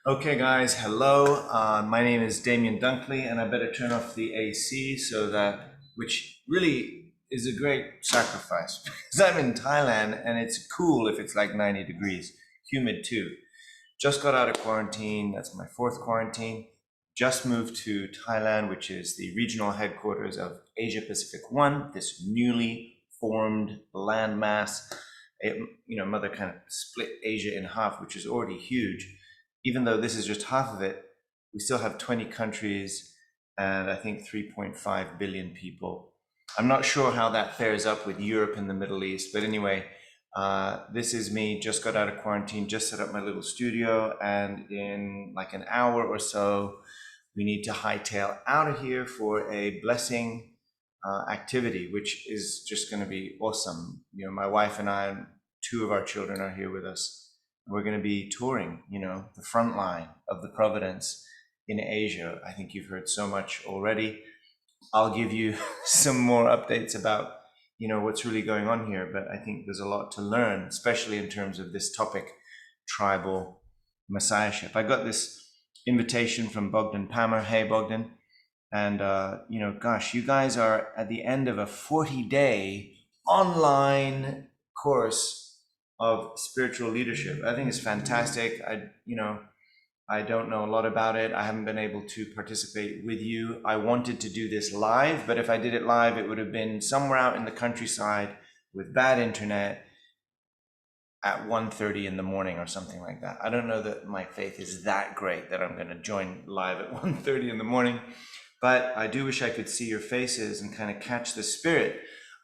Okay, guys, hello. My name is Damien Dunkley, and I better turn off the AC which really is a great sacrifice because I'm in Thailand and it's cool if it's like 90 degrees, humid too. Just got out of quarantine. That's my fourth quarantine. Just moved to Thailand, which is the regional headquarters of Asia Pacific One, this newly formed landmass. Mother kind of split Asia in half, which is already huge. Even though this is just half of it, we still have 20 countries and I think 3.5 billion people. I'm not sure how that fares up with Europe and the Middle East, but anyway, this is me, just got out of quarantine, just set up my little studio, and in like an hour or so, we need to hightail out of here for a blessing activity, which is just going to be awesome. My wife and I, two of our children are here with us. We're going to be touring, the front line of the Providence in Asia. I think you've heard so much already. I'll give you some more updates about, what's really going on here, but I think there's a lot to learn, especially in terms of this topic, tribal messiahship. I got this invitation from Bogdan Pammer. Hey, Bogdan. And, gosh, you guys are at the end of a 40-day online course of spiritual leadership. I think it's fantastic. I don't know a lot about it. I haven't been able to participate with you. I wanted to do this live, but if I did it live, it would have been somewhere out in the countryside with bad internet at 1:30 in the morning or something like that. I don't know that my faith is that great that I'm going to join live at 1:30 in the morning, but I do wish I could see your faces and kind of catch the spirit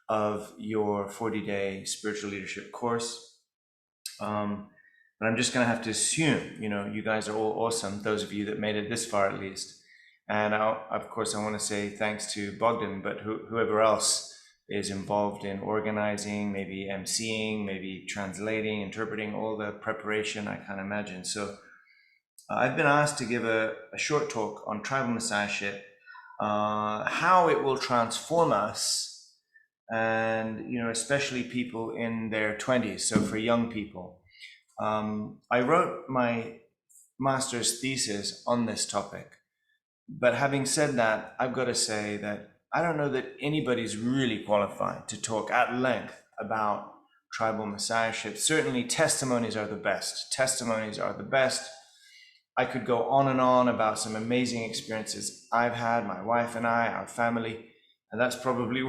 of your 40-day spiritual leadership course. But I'm just going to have to assume, you guys are all awesome, those of you that made it this far at least. And of course, I want to say thanks to Bogdan, but whoever else is involved in organizing, maybe emceeing, maybe translating, interpreting, all the preparation, I can't imagine. So I've been asked to give a short talk on tribal messiahship, how it will transform us, and especially people in their 20s, so for young people. I wrote my master's thesis on this topic, but having said that, I've got to say that I don't know that anybody's really qualified to talk at length about tribal messiahship. Certainly testimonies are the best. Testimonies are the best. I could go on and on about some amazing experiences I've had, my wife and I, our family. And that's probably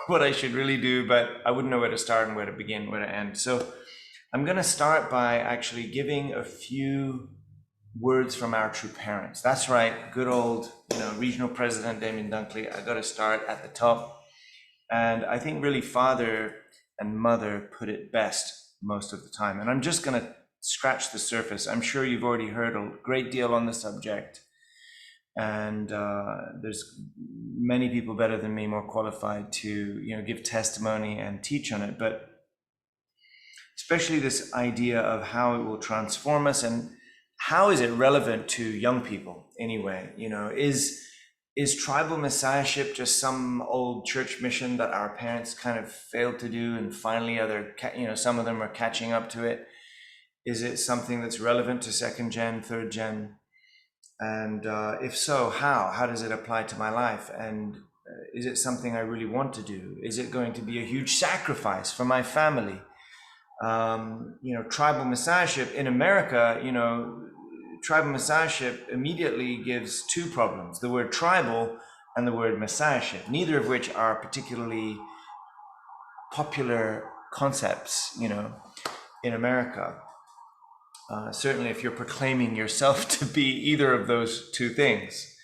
what I should really do, but I wouldn't know where to start and where to begin, where to end. So I'm going to start by actually giving a few words from our true parents. That's right, good old, regional president Damien Dunkley. I got to start at the top. And I think really father and mother put it best most of the time. And I'm just going to scratch the surface. I'm sure you've already heard a great deal on the subject. And there's many people better than me, more qualified to give testimony and teach on it, but especially this idea of how it will transform us and how is it relevant to young people anyway. Is tribal messiahship just some old church mission that our parents kind of failed to do, and finally some of them are catching up to it? Is it something that's relevant to second gen, third gen? And if so, how does it apply to my life? And is it something I really want to do? Is it going to be a huge sacrifice for my family? Tribal messiahship in America, tribal messiahship immediately gives two problems: the word tribal and the word messiahship, neither of which are particularly popular concepts, in America. Certainly if you're proclaiming yourself to be either of those two things.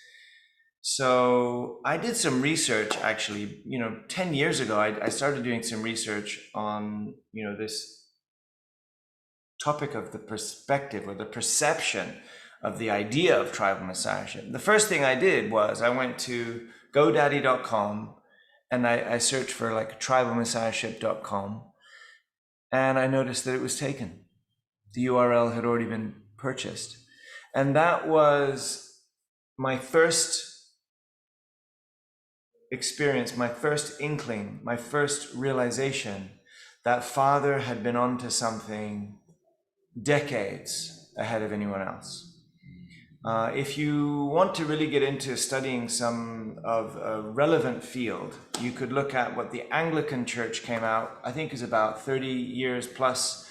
So I did some research actually, 10 years ago, I started doing some research on, this topic of the perspective or the perception of the idea of tribal messiahship. The first thing I did was I went to GoDaddy.com and I searched for like tribalmessiahship.com, and I noticed that it was taken. The URL had already been purchased. And that was my first experience, my first inkling, my first realization that father had been onto something decades ahead of anyone else. If you want to really get into studying some of a relevant field, you could look at what the Anglican Church came out, I think is about 30 years plus.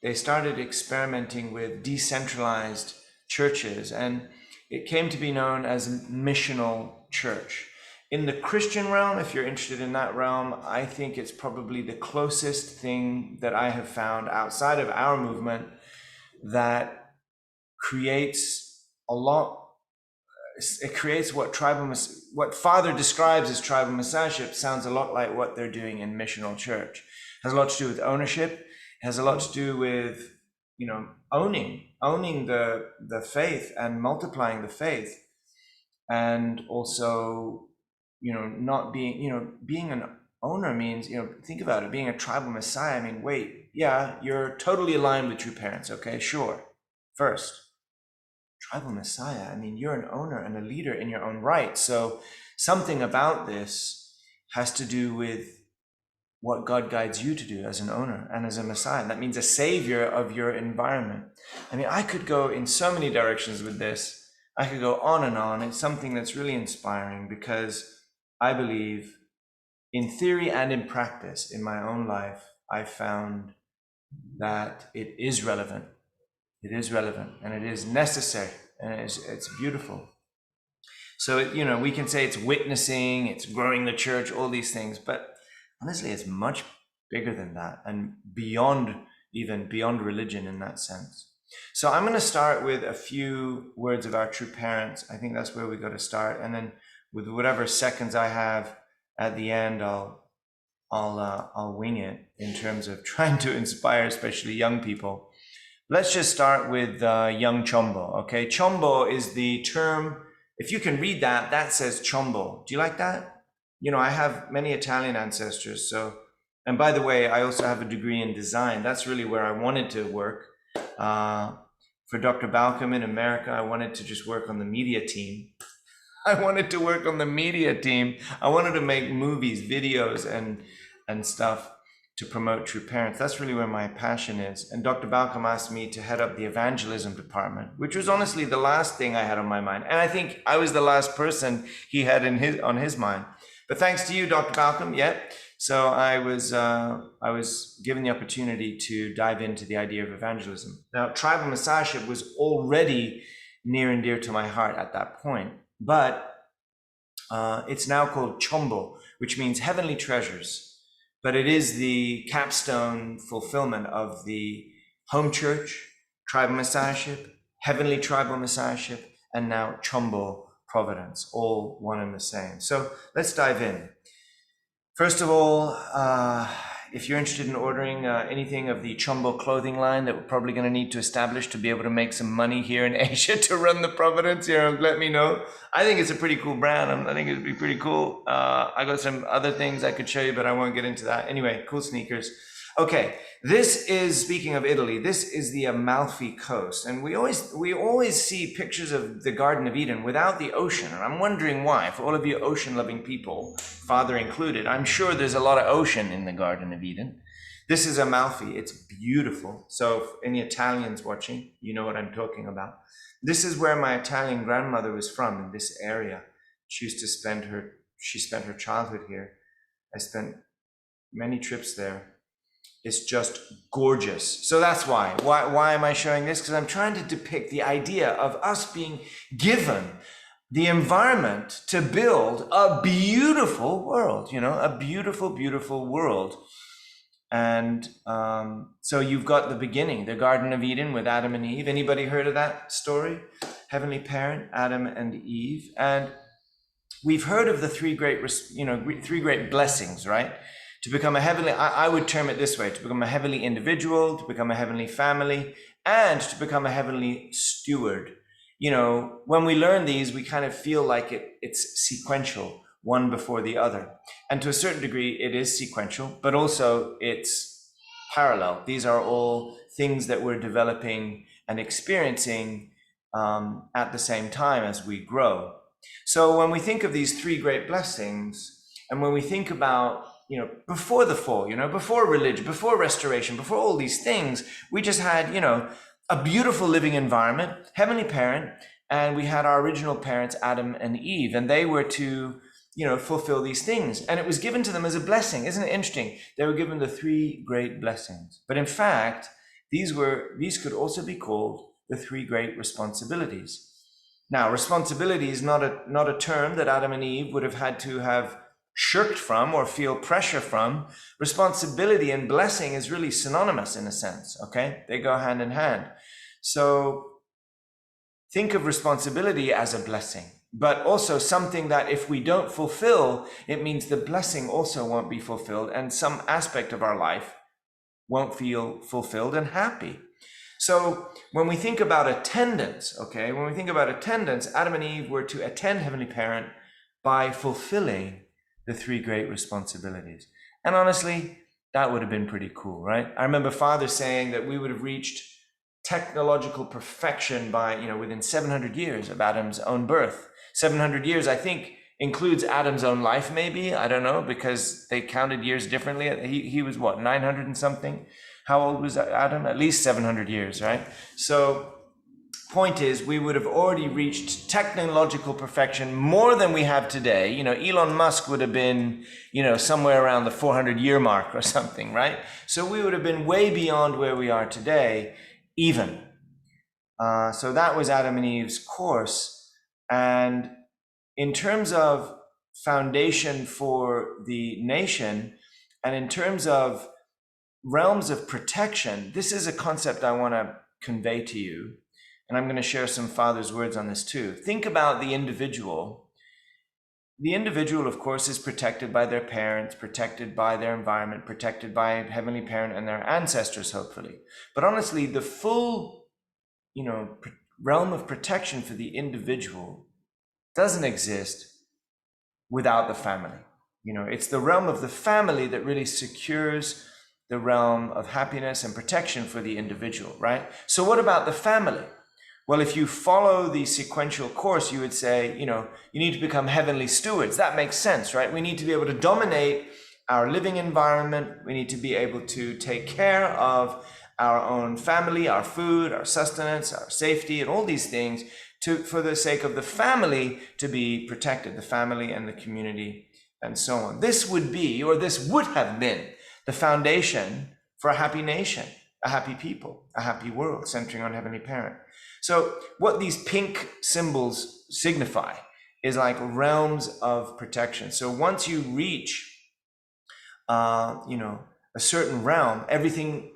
They started experimenting with decentralized churches, and it came to be known as missional church. In the Christian realm, if you're interested in that realm, I think it's probably the closest thing that I have found outside of our movement that creates a lot. It creates what what Father describes as tribal messiahship sounds a lot like what they're doing in missional church. It has a lot to do with ownership. It has a lot to do with, owning the faith and multiplying the faith, and also, not being, being an owner means, think about it, being a tribal messiah. I mean, wait, yeah, you're totally aligned with true parents. Okay, sure. First, tribal messiah, I mean, you're an owner and a leader in your own right. So something about this has to do with what God guides you to do as an owner and as a messiah. That means a savior of your environment. I mean, I could go in so many directions with this. I could go on and on. It's something that's really inspiring, because I believe in theory and in practice in my own life, I found that it is relevant. It is relevant, and it is necessary, and it's beautiful. So, we can say it's witnessing, it's growing the church, all these things, but honestly, it's much bigger than that, and beyond religion in that sense. So I'm going to start with a few words of our true parents. I think that's where we got to start, and then with whatever seconds I have at the end, I'll wing it in terms of trying to inspire, especially young people. Let's just start with young Cheonbo, okay? Cheonbo is the term, if you can read that, that says Cheonbo. Do you like that? I have many Italian ancestors, so, and by the way, I also have a degree in design. That's really where I wanted to work. For Dr. Balcom in America, I wanted to just work on the media team. I wanted to make movies, videos, and stuff to promote true parents. That's really where my passion is. And Dr. Balcom asked me to head up the evangelism department, which was honestly the last thing I had on my mind. And I think I was the last person he had on his mind. But thanks to you, Dr. Balcom, yeah. So I was given the opportunity to dive into the idea of evangelism. Now, tribal messiahship was already near and dear to my heart at that point, but it's now called Cheonbo, which means heavenly treasures. But it is the capstone fulfillment of the home church, tribal messiahship, heavenly tribal messiahship, and now Cheonbo providence, all one and the same. So let's dive in. First of all, if you're interested in ordering anything of the Cheonbo clothing line that we're probably going to need to establish to be able to make some money here in Asia to run the Providence, let me know. I think it's a pretty cool brand. I think it'd be pretty cool. I got some other things I could show you, but I won't get into that. Anyway, cool sneakers. Okay, this is, speaking of Italy, this is the Amalfi Coast. And we always see pictures of the Garden of Eden without the ocean. And I'm wondering why. For all of you ocean-loving people, Father included, I'm sure there's a lot of ocean in the Garden of Eden. This is Amalfi. It's beautiful. So if any Italians watching, you know what I'm talking about. This is where my Italian grandmother was from, in this area. She spent her childhood here. I spent many trips there. It's just gorgeous. So that's why. Why am I showing this? Because I'm trying to depict the idea of us being given the environment to build a beautiful world, a beautiful, beautiful world. And so you've got the beginning, the Garden of Eden with Adam and Eve. Anybody heard of that story? Heavenly Parent, Adam and Eve. And we've heard of the three great blessings, right? To become a heavenly, I would term it this way, to become a heavenly individual, to become a heavenly family, and to become a heavenly steward. When we learn these, we kind of feel like it's sequential, one before the other. And to a certain degree, it is sequential, but also it's parallel. These are all things that we're developing and experiencing at the same time as we grow. So when we think of these three great blessings, and when we think about before the fall, before religion, before restoration, before all these things, we just had, a beautiful living environment, heavenly parent, and we had our original parents, Adam and Eve, and they were to, fulfill these things. And it was given to them as a blessing. Isn't it interesting? They were given the 3 great blessings. But in fact, these could also be called the 3 great responsibilities. Now, responsibility is not a term that Adam and Eve would have had to have shirked from or feel pressure from. Responsibility and blessing is really synonymous in a sense, okay? They go hand in hand. So think of responsibility as a blessing, but also something that if we don't fulfill, it means the blessing also won't be fulfilled, and some aspect of our life won't feel fulfilled and happy. So when we think about attendance, Adam and Eve were to attend Heavenly Parent by fulfilling the 3 great responsibilities. And honestly, that would have been pretty cool, right? I remember Father saying that we would have reached technological perfection by, within 700 years of Adam's own birth. 700 years, I think, includes Adam's own life, maybe. I don't know, because they counted years differently. He was what, 900 and something? How old was Adam? At least 700 years, right? So point is, we would have already reached technological perfection more than we have today. Elon Musk would have been, somewhere around the 400-year mark or something, right? So we would have been way beyond where we are today, even. So that was Adam and Eve's course. And in terms of foundation for the nation, and in terms of realms of protection, this is a concept I want to convey to you. And I'm going to share some Father's words on this too. Think about the individual. The individual, of course, is protected by their parents, protected by their environment, protected by Heavenly Parent and their ancestors, hopefully. But honestly, the full, realm of protection for the individual doesn't exist without the family. It's the realm of the family that really secures the realm of happiness and protection for the individual, right? So what about the family? Well, if you follow the sequential course, you would say, you need to become heavenly stewards. That makes sense, right? We need to be able to dominate our living environment. We need to be able to take care of our own family, our food, our sustenance, our safety, and all these things for the sake of the family to be protected, the family and the community and so on. This would be, or this would have been, the foundation for a happy nation, a happy people, a happy world centering on Heavenly Parent. So what these pink symbols signify is like realms of protection. So once you reach, a certain realm, everything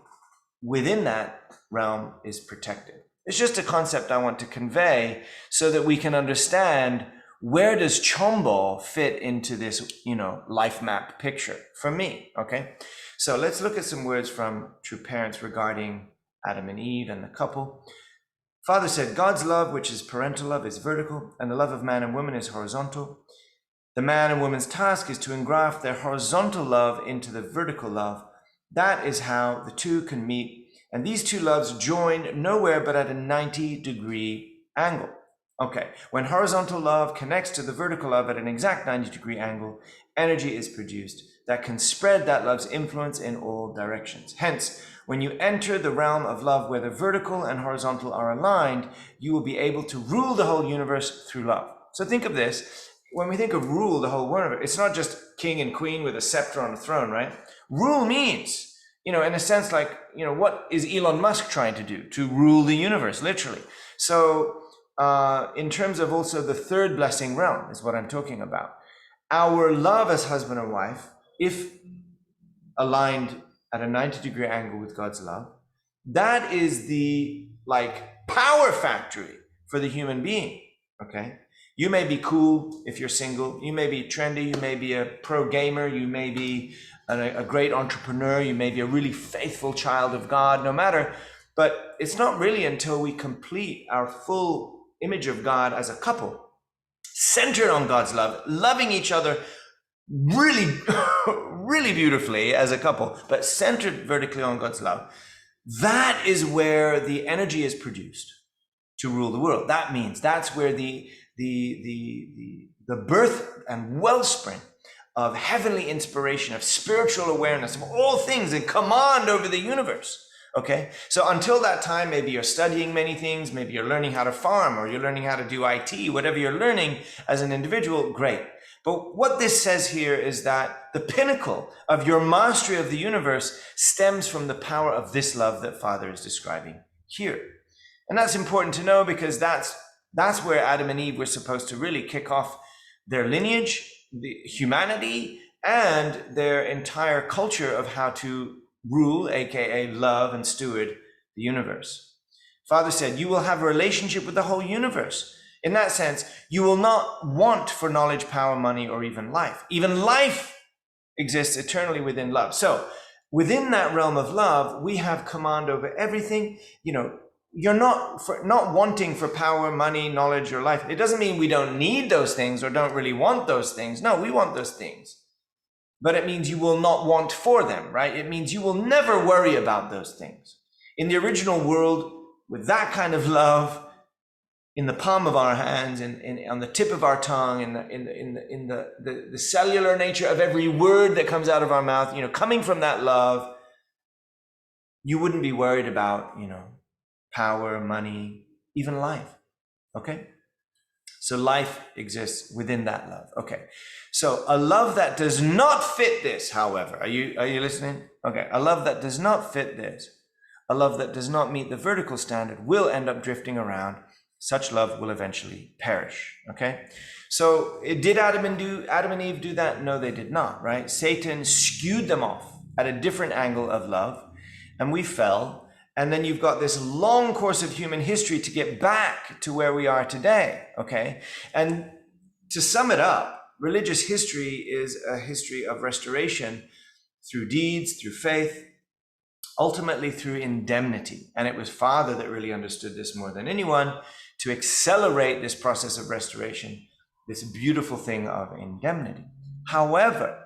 within that realm is protected. It's just a concept I want to convey so that we can understand, where does Cheonbo fit into this, life map picture for me, okay? So let's look at some words from True Parents regarding Adam and Eve and the couple. Father said, God's love, which is parental love, is vertical, and the love of man and woman is horizontal. The man and woman's task is to engraft their horizontal love into the vertical love. That is how the two can meet, and these two loves join nowhere but at a 90-degree angle. Okay, when horizontal love connects to the vertical love at an exact 90-degree angle, energy is produced that can spread that love's influence in all directions. Hence, when you enter the realm of love where the vertical and horizontal are aligned, you will be able to rule the whole universe through love. So think of this. When we think of rule the whole world, it's not just king and queen with a scepter on a throne, right? Rule means, in a sense, like, what is Elon Musk trying to do? To rule the universe, literally. So in terms of also the third blessing realm is what I'm talking about. Our love as husband and wife, if aligned at a 90-degree angle with God's love, that is the power factory for the human being, okay? You may be cool if you're single, you may be trendy, you may be a pro gamer, you may be a great entrepreneur, you may be a really faithful child of God, no matter, but it's not really until we complete our full image of God as a couple, centered on God's love, loving each other really, really beautifully as a couple, but centered vertically on God's love. That is where the energy is produced to rule the world. That means that's where the birth and wellspring of heavenly inspiration, of spiritual awareness, of all things and command over the universe. Okay, so until that time, maybe you're studying many things, maybe you're learning how to farm, or you're learning how to do IT, whatever you're learning as an individual, great. But what this says here is that the pinnacle of your mastery of the universe stems from the power of this love that Father is describing here. And that's important to know, because that's where Adam and Eve were supposed to really kick off their lineage, the humanity, and their entire culture of how to rule, aka love and steward the universe. Father said, you will have a relationship with the whole universe. In that sense, you will not want for knowledge, power, money, or even life. Even life exists eternally within love. So within that realm of love, we have command over everything. You know, you're not wanting for power, money, knowledge, or life. It doesn't mean we don't need those things or don't really want those things. No, we want those things. But it means you will not want for them, right? It means you will never worry about those things. In the original world, with that kind of love in the palm of our hands, on the tip of our tongue, in the cellular nature of every word that comes out of our mouth, you know, coming from that love, you wouldn't be worried about, you know, power, money, even life. Okay? So life exists within that love. Okay. So a love that does not fit this, however, are you listening? Okay. A love that does not fit this, a love that does not meet the vertical standard, will end up drifting around. Such love will eventually perish. Okay. So did Adam and Eve do that? No, they did not, right? Satan skewed them off at a different angle of love, and we fell. And then you've got this long course of human history to get back to where we are today, okay? And to sum it up, religious history is a history of restoration through deeds, through faith, ultimately through indemnity. And it was Father that really understood this more than anyone, to accelerate this process of restoration, this beautiful thing of indemnity. However,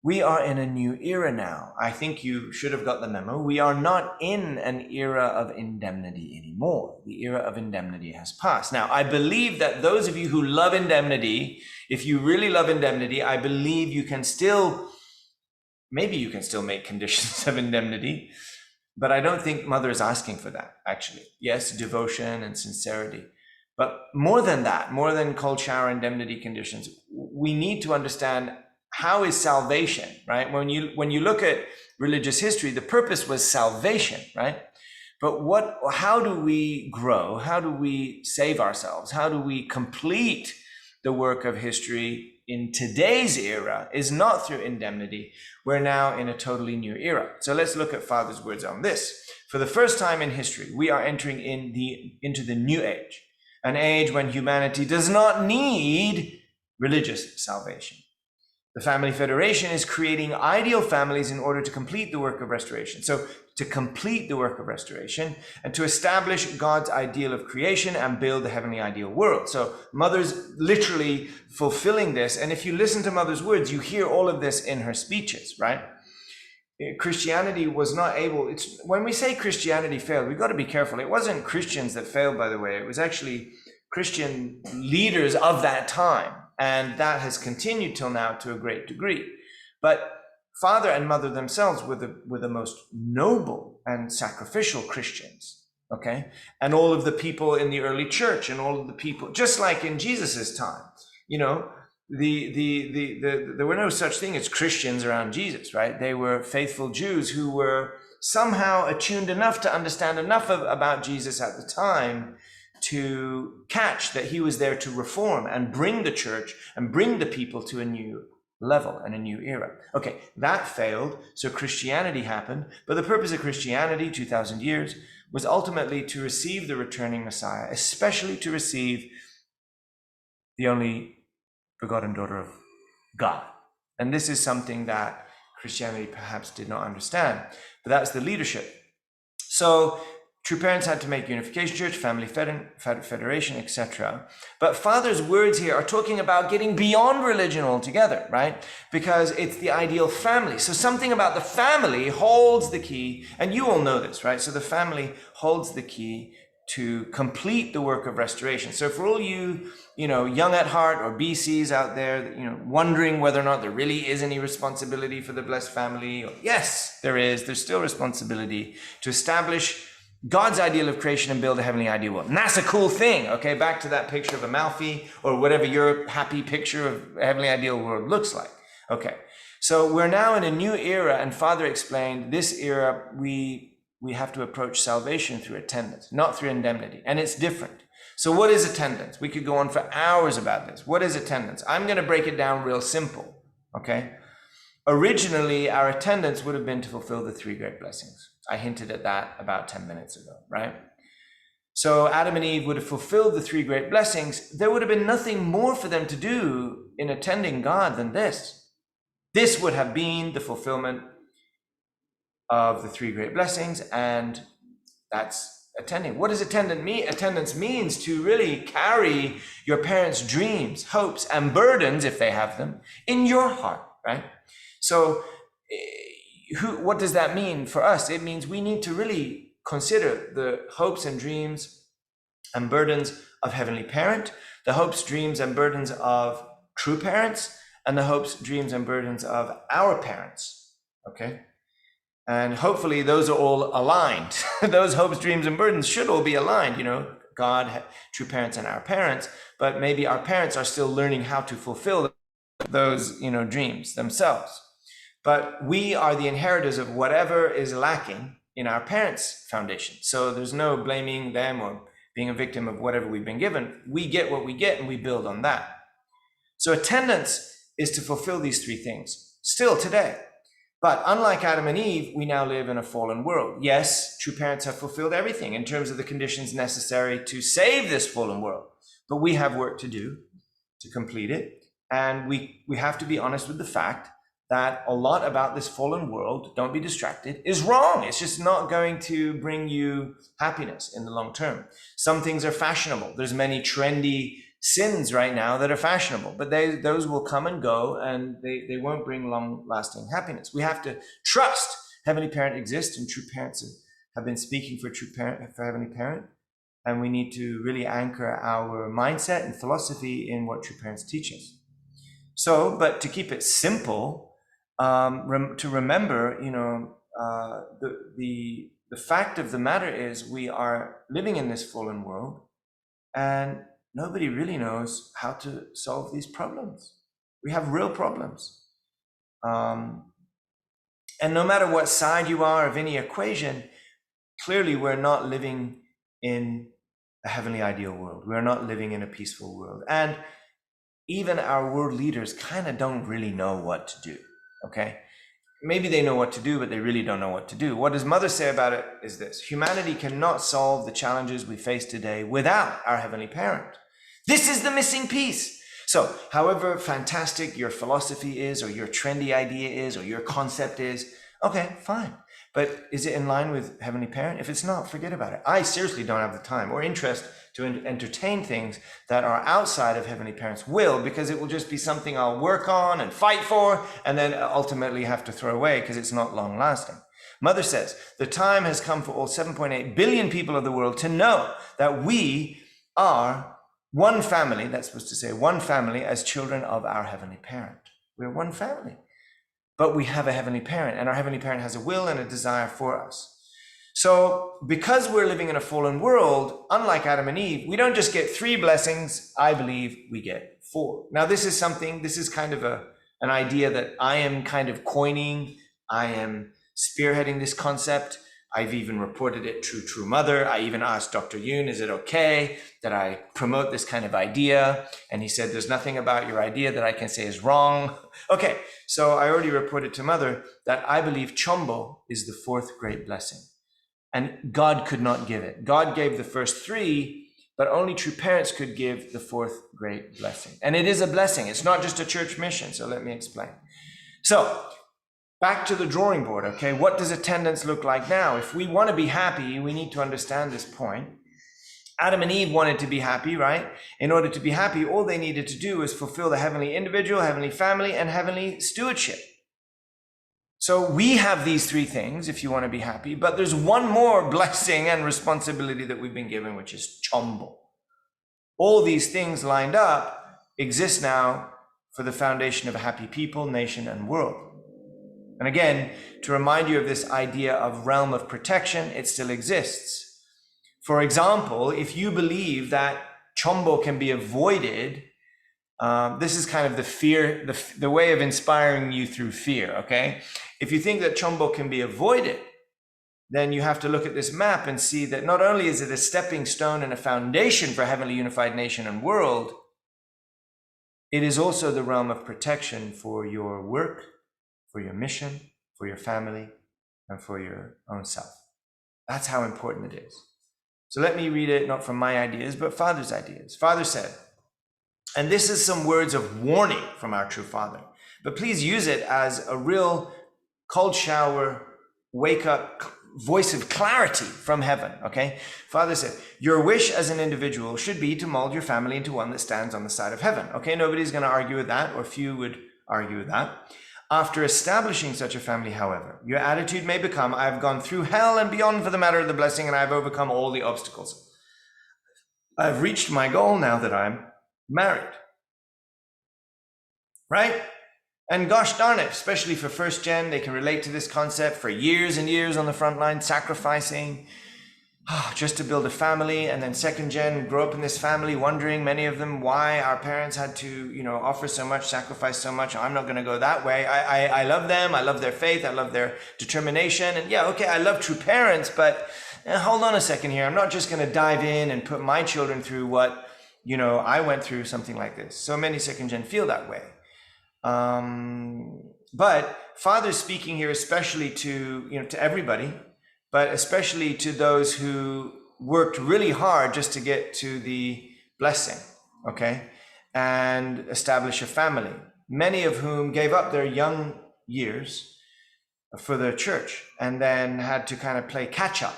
we are in a new era now. I think you should have got the memo. We are not in an era of indemnity anymore. The era of indemnity has passed. Now, I believe that those of you who love indemnity, if you really love indemnity, I believe you can still, maybe you can still make conditions of indemnity, but I don't think Mother is asking for that, actually. Yes, devotion and sincerity. But more than that, more than cold shower indemnity conditions, we need to understand, how is salvation, right? When you look at religious history, the purpose was salvation, right? But how do we grow? How do we save ourselves? How do we complete the work of history in today's era is not through indemnity. We're now in a totally new era. So let's look at Father's words on this. For the first time in history, we are entering into the new age, an age when humanity does not need religious salvation. The Family Federation is creating ideal families in order to complete the work of restoration. So to complete the work of restoration and to establish God's ideal of creation and build the heavenly ideal world. So Mother's literally fulfilling this. And if you listen to Mother's words, you hear all of this in her speeches, right? Christianity was not able, when we say Christianity failed, we've got to be careful. It wasn't Christians that failed, by the way. It was actually Christian leaders of that time. And that has continued till now to a great degree. But Father and Mother themselves were the most noble and sacrificial Christians, okay? And all of the people in the early church and all of the people, just like in Jesus's time, you know, there were no such thing as Christians around Jesus, right? They were faithful Jews who were somehow attuned enough to understand enough about Jesus at the time to catch that he was there to reform and bring the church and bring the people to a new level and a new era. Okay, that failed, so Christianity happened, but the purpose of Christianity, 2,000 years, was ultimately to receive the returning Messiah, especially to receive the only begotten daughter of God. And this is something that Christianity perhaps did not understand, but that's the leadership. So true parents had to make unification church, family federation, etc. But Father's words here are talking about getting beyond religion altogether, right? Because it's the ideal family. So something about the family holds the key, and you all know this, right? So the family holds the key to complete the work of restoration. So for all you, young at heart or BCs out there, wondering whether or not there really is any responsibility for the blessed family, yes, there is. There's still responsibility to establish God's ideal of creation and build a heavenly ideal world. And that's a cool thing, okay? Back to that picture of Amalfi or whatever your happy picture of a heavenly ideal world looks like. Okay, so we're now in a new era, and Father explained this era, we have to approach salvation through attendance, not through indemnity, and it's different. So what is attendance? We could go on for hours about this. What is attendance? I'm going to break it down real simple, okay? Originally, our attendance would have been to fulfill the 3 great blessings. I hinted at that about 10 minutes ago, right? So Adam and Eve would have fulfilled the 3 great blessings. There would have been nothing more for them to do in attending God than this. This would have been the fulfillment of the 3 great blessings, and that's attending. What does attendance mean? Attendance means to really carry your parents' dreams, hopes, and burdens, if they have them, in your heart, right? So what does that mean for us? It means we need to really consider the hopes and dreams and burdens of Heavenly Parent, the hopes, dreams, and burdens of true parents, and the hopes, dreams, and burdens of our parents, okay? And hopefully those are all aligned. Those hopes, dreams, and burdens should all be aligned, God, true parents, and our parents, but maybe our parents are still learning how to fulfill those, dreams themselves. But we are the inheritors of whatever is lacking in our parents' foundation. So there's no blaming them or being a victim of whatever we've been given. We get what we get and we build on that. So attendance is to fulfill these 3 things still today. But unlike Adam and Eve, we now live in a fallen world. Yes, true parents have fulfilled everything in terms of the conditions necessary to save this fallen world. But we have work to do to complete it. And we have to be honest with the fact that a lot about this fallen world, don't be distracted, is wrong. It's just not going to bring you happiness in the long term. Some things are fashionable. There's many trendy sins right now that are fashionable, but those will come and go, and they won't bring long-lasting happiness. We have to trust Heavenly Parent exists, and true parents have been speaking for Heavenly Parent, and we need to really anchor our mindset and philosophy in what true parents teach us. So, but to keep it simple, to remember, the fact of the matter is we are living in this fallen world, and nobody really knows how to solve these problems. We have real problems. And no matter what side you are of any equation, clearly we're not living in a heavenly ideal world. We're not living in a peaceful world. And even our world leaders kind of don't really know what to do, okay? Maybe they know what to do, but they really don't know what to do. What does Mother say about it is this: humanity cannot solve the challenges we face today without our Heavenly Parent. This is the missing piece. So however fantastic your philosophy is, or your trendy idea is, or your concept is, okay, fine. But is it in line with Heavenly Parent? If it's not, forget about it. I seriously don't have the time or interest to entertain things that are outside of Heavenly Parent's will, because it will just be something I'll work on and fight for, and then ultimately have to throw away because it's not long lasting. Mother says, the time has come for all 7.8 billion people of the world to know that we are one family, that's supposed to say one family, as children of our Heavenly Parent. We're one family, but we have a Heavenly Parent, and our Heavenly Parent has a will and a desire for us. So because we're living in a fallen world, unlike Adam and Eve, we don't just get 3 blessings, I believe we get 4. Now this is kind of an idea that I am kind of coining. I am spearheading this concept. I've even reported it to True Mother. I even asked Dr. Yoon, is it okay that I promote this kind of idea? And he said, there's nothing about your idea that I can say is wrong. Okay, so I already reported to Mother that I believe Cheonbo is the 4th great blessing. And God could not give it. God gave the first 3, but only true parents could give the 4th great blessing. And it is a blessing. It's not just a church mission. So let me explain. So back to the drawing board, okay? What does attendance look like now? If we want to be happy, we need to understand this point. Adam and Eve wanted to be happy, right? In order to be happy, all they needed to do was fulfill the heavenly individual, heavenly family, and heavenly stewardship. So we have these three things if you want to be happy, but there's one more blessing and responsibility that we've been given, which is Cheonbo. All these things lined up exist now for the foundation of a happy people, nation, and world. And again, to remind you of this idea of realm of protection, it still exists. For example, if you believe that Cheonbo can be avoided, this is kind of the fear, the way of inspiring you through fear, okay? If you think that Cheonbo can be avoided, then you have to look at this map and see that not only is it a stepping stone and a foundation for heavenly unified nation and world, it is also the realm of protection for your work, for your mission, for your family, and for your own self. That's how important it is. So let me read it, not from my ideas, but Father's ideas. Father said, and this is some words of warning from our true Father, but please use it as a real cold shower, wake up voice of clarity from heaven, okay? Father said, your wish as an individual should be to mold your family into one that stands on the side of heaven, okay? Nobody's going to argue with that, or few would argue with that. After establishing such a family, however, your attitude may become, I have gone through hell and beyond for the matter of the blessing, and I have overcome all the obstacles. I've reached my goal now that I'm married, right? And gosh darn it, especially for first gen, they can relate to this concept for years and years on the front line, sacrificing just to build a family. And then second gen grow up in this family, wondering, many of them, why our parents had to, offer so much, sacrifice so much. I'm not going to go that way. I love them. I love their faith. I love their determination. And yeah, okay, I love true parents, but hold on a second here. I'm not just going to dive in and put my children through what, I went through, something like this. So many second gen feel that way. But Father's speaking here especially to everybody, but especially to those who worked really hard just to get to the blessing, okay, and establish a family, many of whom gave up their young years for the church and then had to kind of play catch up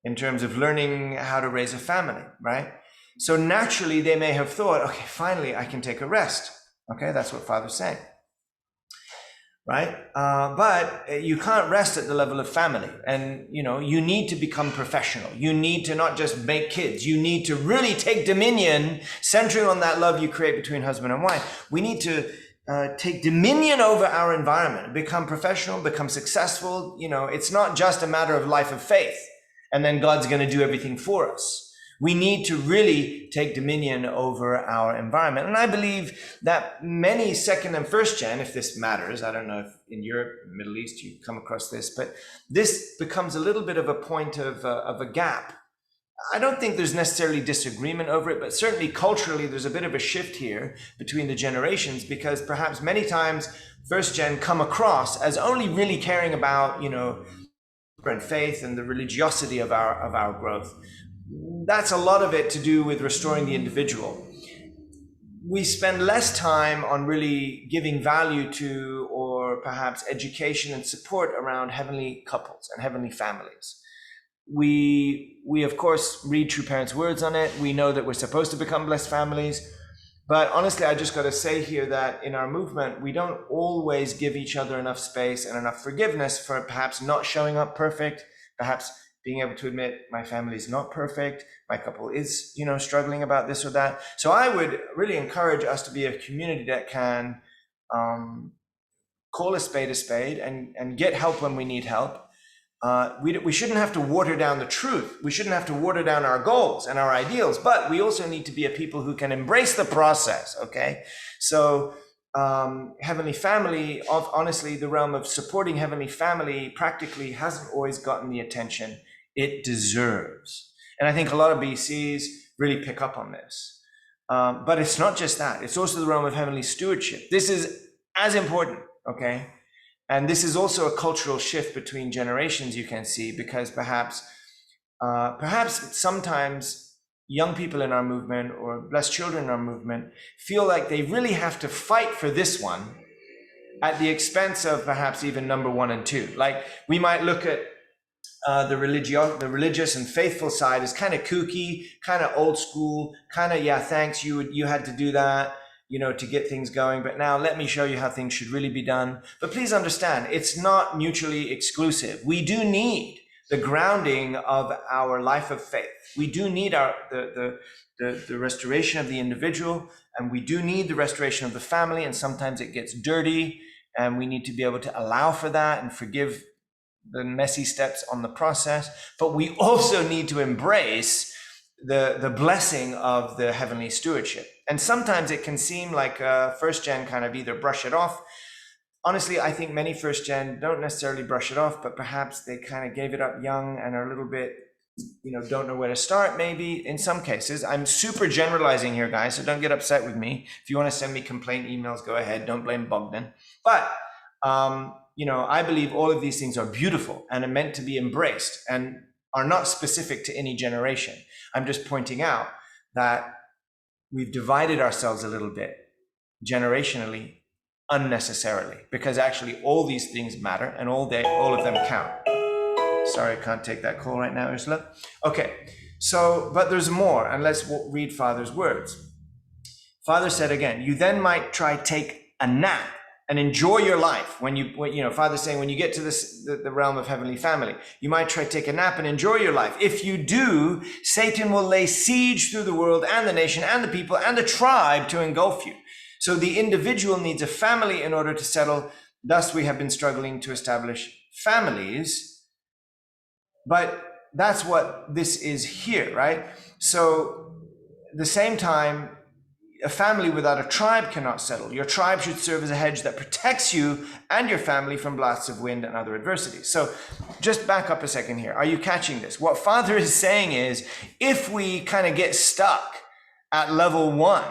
in terms of learning how to raise a family, right? So naturally they may have thought, okay, finally I can take a rest. Okay, that's what Father's saying, right? But you can't rest at the level of family. And, you need to become professional. You need to not just make kids. You need to really take dominion, centering on that love you create between husband and wife. We need to take dominion over our environment, become professional, become successful. It's not just a matter of life of faith, and then God's going to do everything for us. We need to really take dominion over our environment. And I believe that many second and first gen, if this matters, I don't know if in Europe, Middle East, you come across this, but this becomes a little bit of a point of a gap. I don't think there's necessarily disagreement over it, but certainly culturally, there's a bit of a shift here between the generations, because perhaps many times first gen come across as only really caring about, and faith and the religiosity of our growth. That's a lot of it to do with restoring the individual. We spend less time on really giving value to, or perhaps education and support around heavenly couples and heavenly families. We of course read True Parents' words on it. We know that we're supposed to become blessed families. But honestly, I just got to say here that in our movement, we don't always give each other enough space and enough forgiveness for perhaps not showing up perfect, perhaps being able to admit my family is not perfect, my couple is, struggling about this or that. So I would really encourage us to be a community that can call a spade and get help when we need help. We shouldn't have to water down the truth. We shouldn't have to water down our goals and our ideals, but we also need to be a people who can embrace the process, okay? So Heavenly Family, honestly, the realm of supporting Heavenly Family practically hasn't always gotten the attention it deserves. And I think a lot of BCs really pick up on this. But it's not just that. It's also the realm of heavenly stewardship. This is as important, okay? And this is also a cultural shift between generations you can see, because perhaps sometimes young people in our movement or blessed children in our movement feel like they really have to fight for this one at the expense of perhaps even number 1 and 2. Like we might look at the religious and faithful side is kind of kooky, kind of old school, kind of, yeah, thanks, you had to do that. to get things going, but now let me show you how things should really be done. But please understand, it's not mutually exclusive. We do need the grounding of our life of faith. We do need the restoration of the individual, and we do need the restoration of the family, and sometimes it gets dirty, and we need to be able to allow for that and forgive the messy steps on the process. But we also need to embrace the blessing of the heavenly stewardship. And sometimes it can seem like first gen kind of either brush it off. Honestly, I think many first gen don't necessarily brush it off, but perhaps they kind of gave it up young and are a little bit, don't know where to start maybe in some cases. I'm super generalizing here, guys, so don't get upset with me. If you want to send me complaint emails, go ahead. Don't blame Bogdan. But, I believe all of these things are beautiful and are meant to be embraced and are not specific to any generation. I'm just pointing out that we've divided ourselves a little bit generationally unnecessarily, because actually all these things matter and all of them count. Sorry, I can't take that call right now, Ursula. Okay, but there's more, and let's read Father's words. Father said again, you then might try take a nap and enjoy your life. Father's saying, when you get to the realm of heavenly family, you might try to take a nap and enjoy your life. If you do, Satan will lay siege through the world and the nation and the people and the tribe to engulf you. So the individual needs a family in order to settle. Thus, we have been struggling to establish families. But that's what this is here, right? So at the same time, a family without a tribe cannot settle. Your tribe should serve as a hedge that protects you and your family from blasts of wind and other adversities. So just back up a second here. Are you catching this? What Father is saying is, if we kind of get stuck at level 1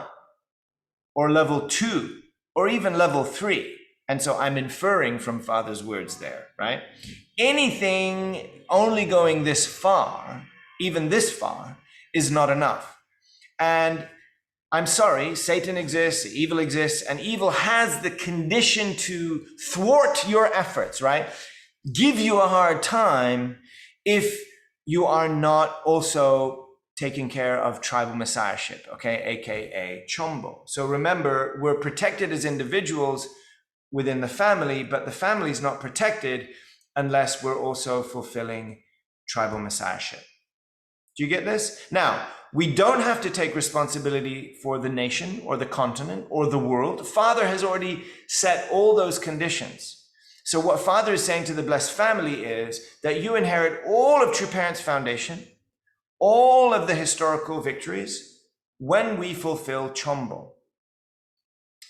or level 2 or even level 3, and so I'm inferring from Father's words there, right? Anything only going this far, even this far, is not enough. And I'm sorry, Satan exists, evil exists, and evil has the condition to thwart your efforts, right? Give you a hard time if you are not also taking care of tribal messiahship, okay, aka Cheonbo. So remember, we're protected as individuals within the family, but the family is not protected unless we're also fulfilling tribal messiahship. Do you get this? Now, we don't have to take responsibility for the nation or the continent or the world. Father has already set all those conditions. So what Father is saying to the blessed family is that you inherit all of True Parents Foundation, all of the historical victories, when we fulfill Cheonbo.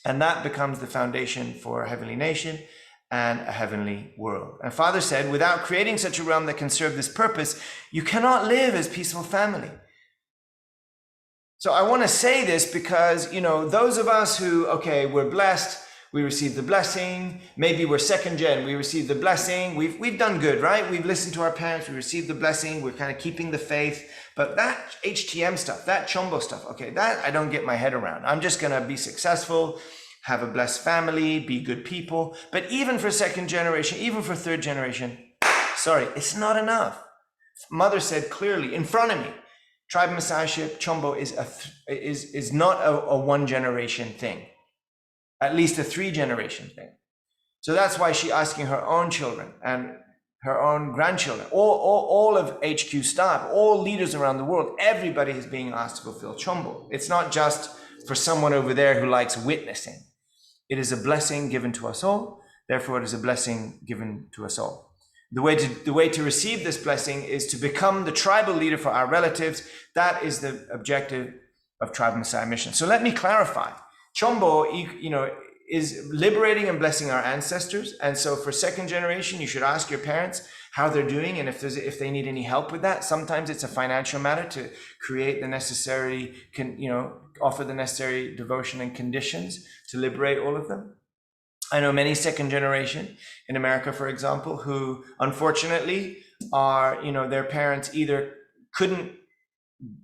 And that becomes the foundation for a heavenly nation and a heavenly world. And Father said, without creating such a realm that can serve this purpose, you cannot live as peaceful family. So I want to say this because, those of us who, we're blessed, we received the blessing, maybe we're second gen, we received the blessing, we've done good, right? We've listened to our parents, we received the blessing, we're kind of keeping the faith. But that HTM stuff, that Cheonbo stuff, that I don't get my head around. I'm just going to be successful, have a blessed family, be good people. But even for second generation, even for third generation, it's not enough. Mother said clearly in front of me, tribe messiahship, Cheonbo is not a one generation thing, at least a 3 generation thing. So that's why she's asking her own children and her own grandchildren, all of HQ staff, all leaders around the world, everybody is being asked to fulfill Cheonbo. It's not just for someone over there who likes witnessing. It is a blessing given to us all. Therefore, it is a blessing given to us all. The way to receive this blessing is to become the tribal leader for our relatives. That is the objective of Tribal Messiah Mission. So let me clarify. Cheonbo, is liberating and blessing our ancestors. And so for second generation, you should ask your parents how they're doing and if they need any help with that. Sometimes it's a financial matter to create the necessary, offer the necessary devotion and conditions to liberate all of them. I know many second generation in America, for example, who unfortunately are, their parents either couldn't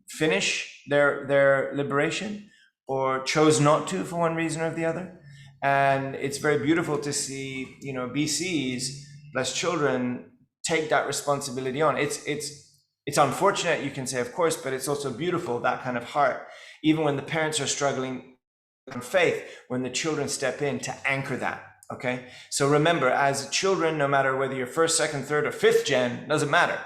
finish their liberation or chose not to for one reason or the other. And it's very beautiful to see, BC's blessed children take that responsibility on. It's unfortunate, you can say, of course, but it's also beautiful, that kind of heart. Even when the parents are struggling faith when the children step in to anchor that. Okay, so remember, as children, no matter whether you're first, second, third, or fifth gen, doesn't matter.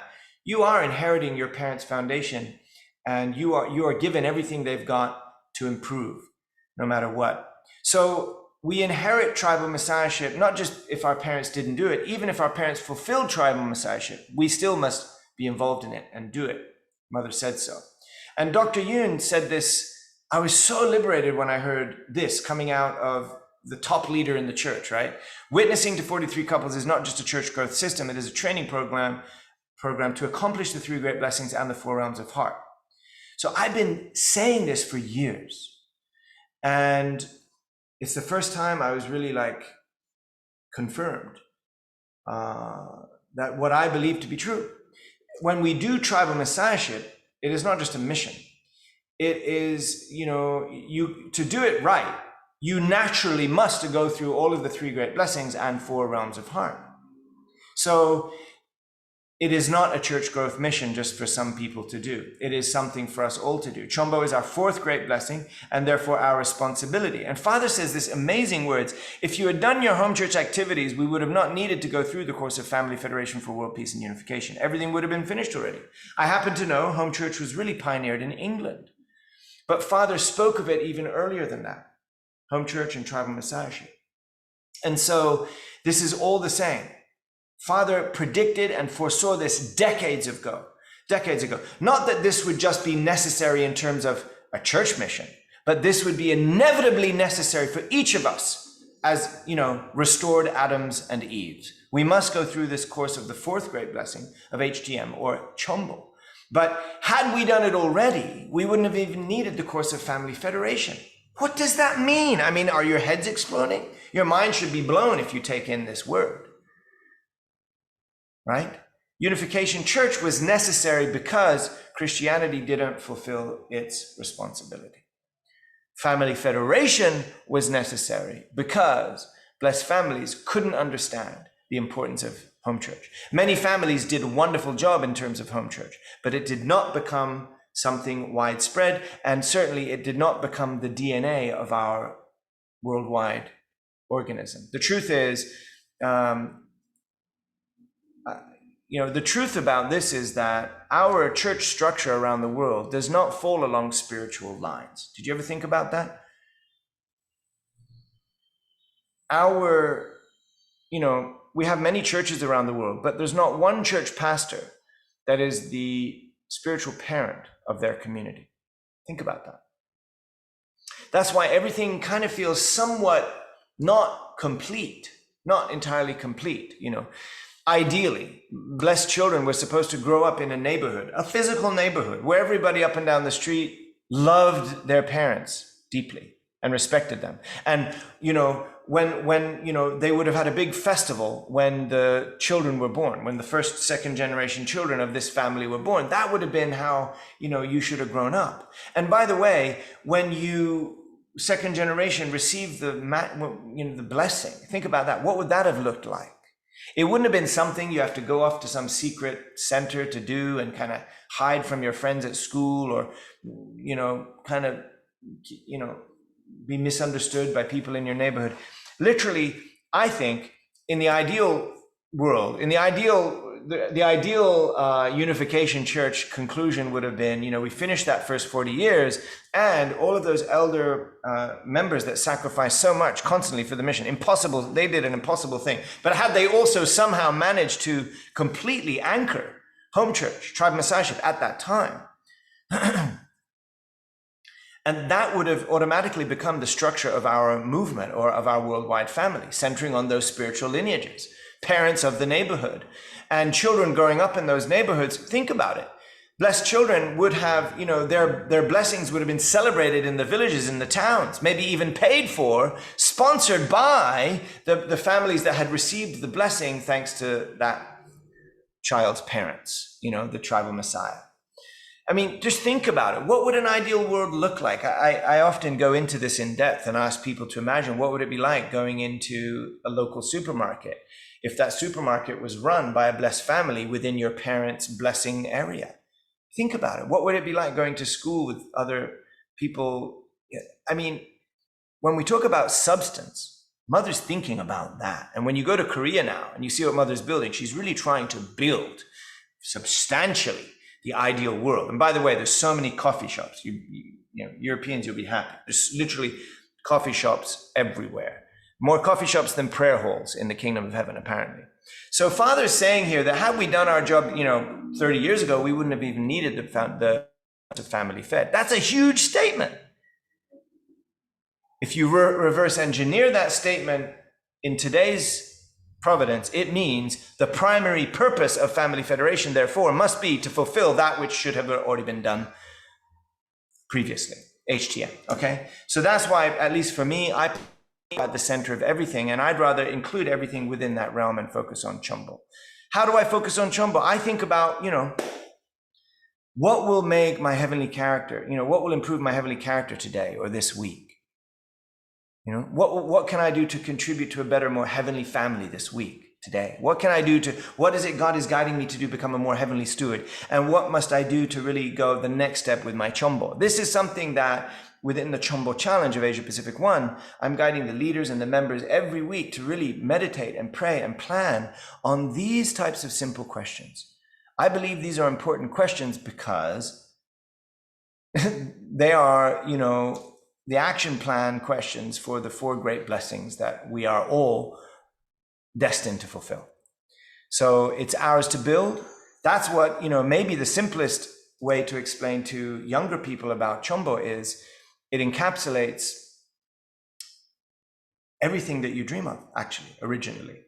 You are inheriting your parents' foundation, and you are given everything they've got to improve, no matter what. So we inherit tribal messiahship, not just if our parents didn't do it, even if our parents fulfilled tribal messiahship, we still must be involved in it and do it. Mother said so. And Dr. Yoon said this. I was so liberated when I heard this coming out of the top leader in the church, right? Witnessing to 43 couples is not just a church growth system, it is a training program to accomplish the 3 great blessings and the 4 realms of heart. So I've been saying this for years. And it's the first time I was really like confirmed that what I believe to be true. When we do tribal messiahship, it is not just a mission. It is, to do it right, you naturally must go through all of the 3 great blessings and 4 realms of heart. So it is not a church growth mission just for some people to do. It is something for us all to do. Cheonbo is our 4th great blessing and therefore our responsibility. And Father says this amazing words: if you had done your home church activities, we would have not needed to go through the course of Family Federation for World Peace and Unification. Everything would have been finished already. I happen to know home church was really pioneered in England. But Father spoke of it even earlier than that, home church and tribal messiahship. And so this is all the same. Father predicted and foresaw this decades ago. Not that this would just be necessary in terms of a church mission, but this would be inevitably necessary for each of us as, restored Adams and Eves. We must go through this course of the 4th great blessing of HGM or Cheonbo. But had we done it already, we wouldn't have even needed the course of Family Federation. What does that mean? I mean, are your heads exploding? Your mind should be blown if you take in this word. Right? Unification Church was necessary because Christianity didn't fulfill its responsibility. Family Federation was necessary because blessed families couldn't understand the importance of home church. Many families did a wonderful job in terms of home church, but it did not become something widespread, and certainly it did not become the DNA of our worldwide organism. The truth is, the truth about this is that our church structure around the world does not fall along spiritual lines. Did you ever think about that? We have many churches around the world, but there's not one church pastor that is the spiritual parent of their community. Think about that. That's why everything kind of feels somewhat not complete, not entirely complete, Ideally, blessed children were supposed to grow up in a neighborhood, a physical neighborhood, where everybody up and down the street loved their parents deeply and respected them. And, when they would have had a big festival when the children were born, when the first, second generation children of this family were born, that would have been how, you should have grown up. And by the way, when you, second generation, received the blessing, think about that. What would that have looked like? It wouldn't have been something you have to go off to some secret center to do and kind of hide from your friends at school, or, be misunderstood by people in your neighborhood. Literally, I think in the ideal world, the ideal unification church conclusion would have been, we finished that first 40 years and all of those elder members that sacrificed so much constantly for the mission. Impossible. They did an impossible thing. But had they also somehow managed to completely anchor home church, tribal messiahship at that time, and that would have automatically become the structure of our movement or of our worldwide family, centering on those spiritual lineages, parents of the neighborhood, and children growing up in those neighborhoods. Think about it. Blessed children would have, their blessings would have been celebrated in the villages, in the towns, maybe even paid for, sponsored by the families that had received the blessing thanks to that child's parents, the tribal messiah. I mean, just think about it. What would an ideal world look like? I often go into this in depth and ask people to imagine what would it be like going into a local supermarket if that supermarket was run by a blessed family within your parents' blessing area. Think about it. What would it be like going to school with other people? I mean, when we talk about substance, Mother's thinking about that. And when you go to Korea now and you see what Mother's building, she's really trying to build substantially the ideal world. And by the way, there's so many coffee shops. You know, Europeans, you'll be happy. There's literally coffee shops everywhere. More coffee shops than prayer halls in the kingdom of heaven, apparently. So Father's saying here that had we done our job, 30 years ago, we wouldn't have even needed the family fed. That's a huge statement. If you reverse engineer that statement in today's providence, it means the primary purpose of family federation, therefore, must be to fulfill that which should have already been done previously, HTM, okay? So that's why, at least for me, I put at the center of everything, and I'd rather include everything within that realm and focus on Cheonbo. How do I focus on Cheonbo? I think about, what will make my heavenly character, what will improve my heavenly character today or this week? What can I do to contribute to a better, more heavenly family this week, today? What can I do what is it God is guiding me to do, become a more heavenly steward? And what must I do to really go the next step with my Cheonbo? This is something that within the Cheonbo Challenge of Asia Pacific 1, I'm guiding the leaders and the members every week to really meditate and pray and plan on these types of simple questions. I believe these are important questions because they are, the action plan questions for the 4 great blessings that we are all destined to fulfill. So it's ours to build. That's what, maybe the simplest way to explain to younger people about Cheonbo is it encapsulates everything that you dream of, actually, originally.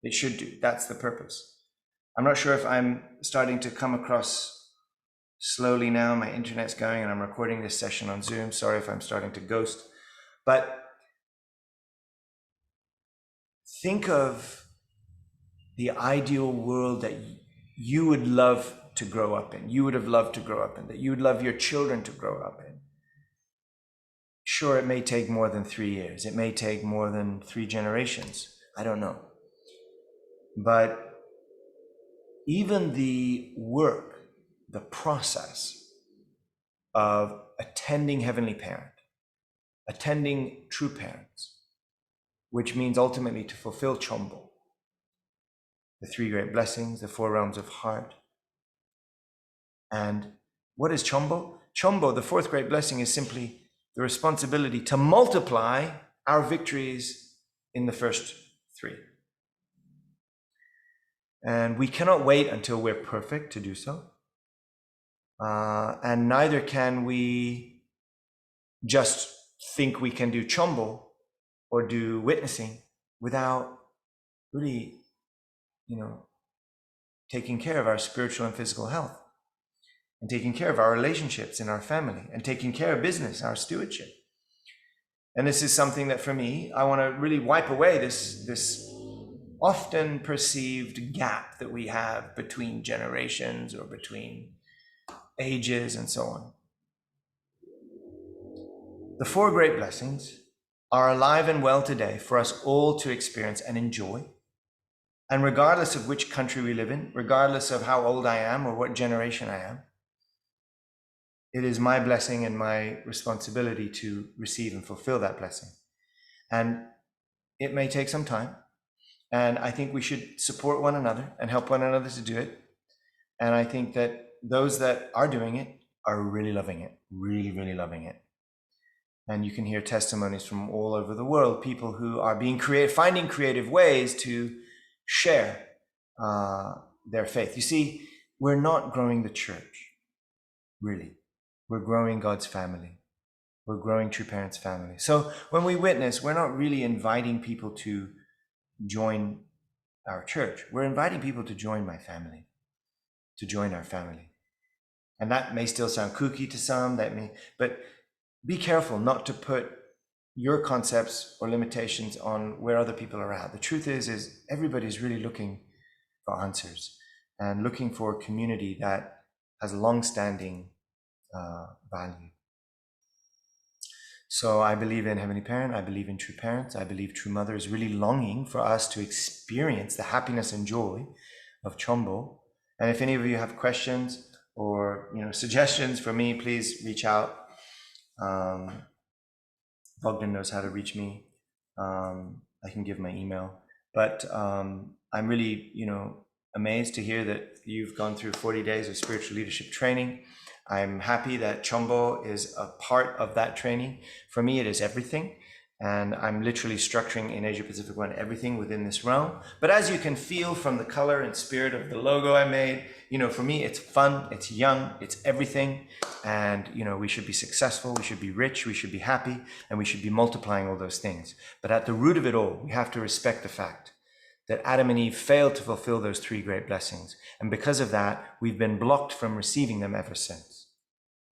It should do. That's the purpose. I'm not sure if I'm starting to come across slowly now. My internet's going and I'm recording this session on Zoom. Sorry if I'm starting to ghost. But think of the ideal world that you would love to grow up in, you would have loved to grow up in, that you would love your children to grow up in. Sure, it may take more than 3 years. It may take more than 3 generations. I don't know. But even the work, the process of attending Heavenly Parent, attending true parents, which means ultimately to fulfill Cheonbo, the 3 great blessings, the 4 realms of heart. And what is Cheonbo? Cheonbo, the 4th great blessing, is simply the responsibility to multiply our victories in the first 3. And we cannot wait until we're perfect to do so. And neither can we just think we can do Cheonbo or do witnessing without really, taking care of our spiritual and physical health, and taking care of our relationships in our family, and taking care of business, our stewardship. And this is something that for me, I want to really wipe away this often perceived gap that we have between generations or between ages and so on. The 4 great blessings are alive and well today for us all to experience and enjoy. And regardless of which country we live in, regardless of how old I am or what generation I am, it is my blessing and my responsibility to receive and fulfill that blessing. And it may take some time. And I think we should support one another and help one another to do it. And I think that those that are doing it are really loving it, really, really loving it. And you can hear testimonies from all over the world, people who are finding creative ways to share their faith. You see, we're not growing the church, really. We're growing God's family. We're growing True Parents' family. So when we witness, we're not really inviting people to join our church. We're inviting people to join my family, to join our family. And that may still sound kooky to some, but be careful not to put your concepts or limitations on where other people are at. The truth is everybody's really looking for answers and looking for a community that has long-standing value. So I believe in Heavenly Parent, I believe in True Parents, I believe True Mother is really longing for us to experience the happiness and joy of Cheonbo. And if any of you have questions or suggestions for me, please reach out. Bogdan knows how to reach me. I can give my email. But I'm really, amazed to hear that you've gone through 40 days of spiritual leadership training. I'm happy that Cheonbo is a part of that training. For me, it is everything. And I'm literally structuring in Asia Pacific One everything within this realm. But as you can feel from the color and spirit of the logo I made, for me, it's fun, it's young, it's everything. And, we should be successful, we should be rich, we should be happy, and we should be multiplying all those things. But at the root of it all, we have to respect the fact that Adam and Eve failed to fulfill those 3 great blessings. And because of that, we've been blocked from receiving them ever since.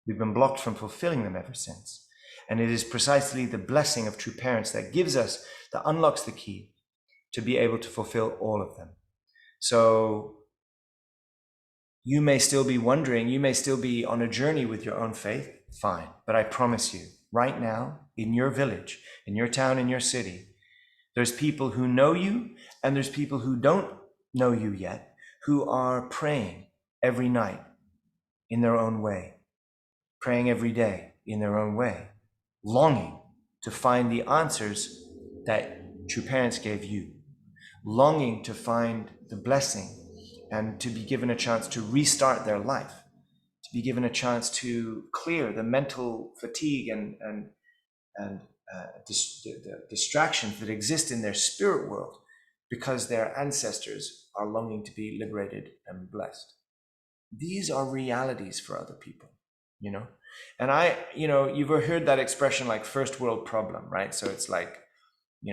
We've been blocked from fulfilling them ever since. And it is precisely the blessing of true parents that unlocks the key to be able to fulfill all of them. So you may still be wondering, you may still be on a journey with your own faith, fine. But I promise you, right now, in your village, in your town, in your city, there's people who know you and there's people who don't know you yet, who are praying every night in their own way, praying every day in their own way, longing to find the answers that true parents gave you, longing to find the blessing and to be given a chance to restart their life, to be given a chance to clear the mental fatigue and the distractions that exist in their spirit world because their ancestors are longing to be liberated and blessed. These are realities for other people, And you've heard that expression like first world problem, right? So it's like,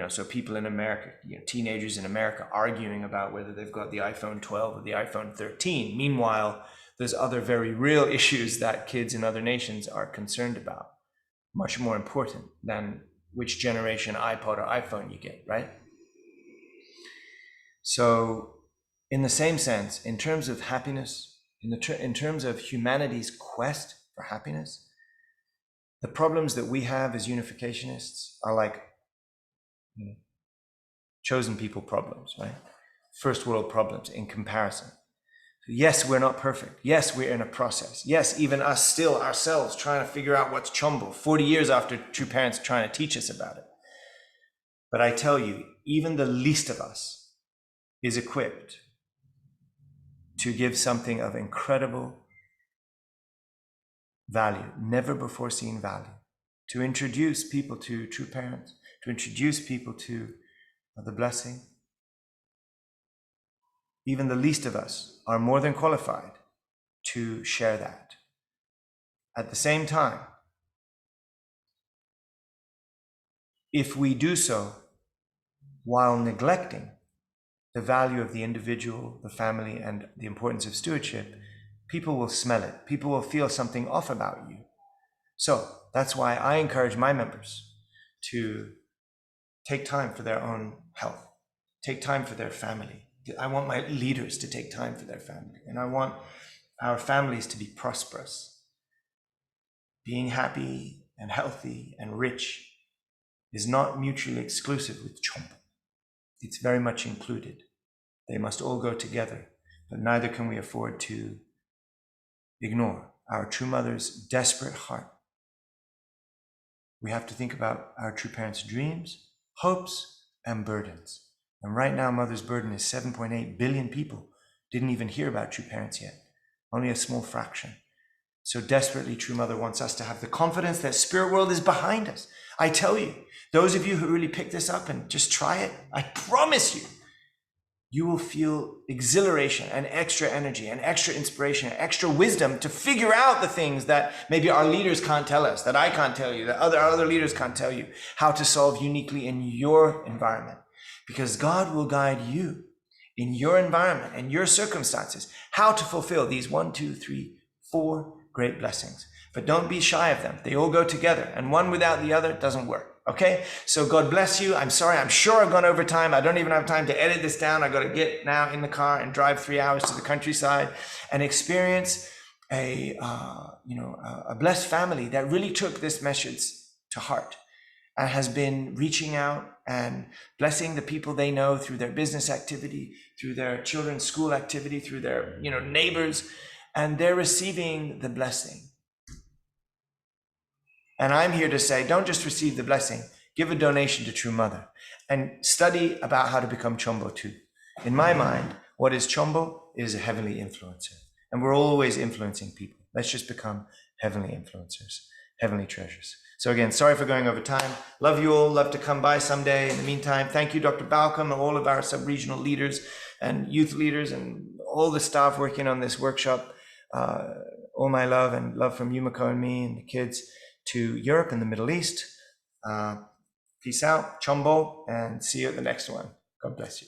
so people in America, teenagers in America arguing about whether they've got the iPhone 12 or the iPhone 13. Meanwhile, there's other very real issues that kids in other nations are concerned about, much more important than which generation iPod or iPhone you get, right? So in the same sense, in terms of happiness, in terms of humanity's quest for happiness, the problems that we have as unificationists are like chosen people problems, right? First world problems in comparison. Yes, we're not perfect. Yes, we're in a process. Yes, even us still ourselves trying to figure out what's Cheonbo 40 years after true parents trying to teach us about it. But I tell you, even the least of us is equipped to give something of incredible value, never before seen value, to introduce people to true parents, to introduce people to the blessing. Even the least of us are more than qualified to share that. At the same time, if we do so while neglecting the value of the individual, the family, and the importance of stewardship, people will smell it. People will feel something off about you. So that's why I encourage my members to take time for their own health, take time for their family. I want my leaders to take time for their family, and I want our families to be prosperous. Being happy and healthy and rich is not mutually exclusive with Cheonbo. It's very much included. They must all go together, but neither can we afford to ignore our true mother's desperate heart. We have to think about our true parents' dreams, hopes, and burdens. And right now, Mother's burden is 7.8 billion people didn't even hear about true parents yet, only a small fraction. So desperately, True Mother wants us to have the confidence that spirit world is behind us. I tell you, those of you who really pick this up and just try it, I promise you, you will feel exhilaration and extra energy and extra inspiration and extra wisdom to figure out the things that maybe our leaders can't tell us, that I can't tell you, that other leaders can't tell you, how to solve uniquely in your environment. Because God will guide you in your environment and your circumstances, how to fulfill these 1, 2, 3, 4 great blessings. But don't be shy of them. They all go together, and one without the other doesn't work. Okay, so God bless you. I'm sorry, I'm sure I've gone over time. I don't even have time to edit this down. I got to get now in the car and drive 3 hours to the countryside and experience a blessed family that really took this message to heart and has been reaching out and blessing the people they know through their business activity, through their children's school activity, through their neighbors, and they're receiving the blessing. And I'm here to say, don't just receive the blessing, give a donation to True Mother and study about how to become Cheonbo too. In my mind, what is Cheonbo is a heavenly influencer. And we're always influencing people. Let's just become heavenly influencers, heavenly treasures. So again, sorry for going over time. Love you all. Love to come by someday. In the meantime, thank you, Dr. Balcom, and all of our sub-regional leaders and youth leaders and all the staff working on this workshop. All my love and love from Yumiko and me and the kids to Europe and the Middle East. Peace out, Cheonbo, and see you at the next one. God bless you.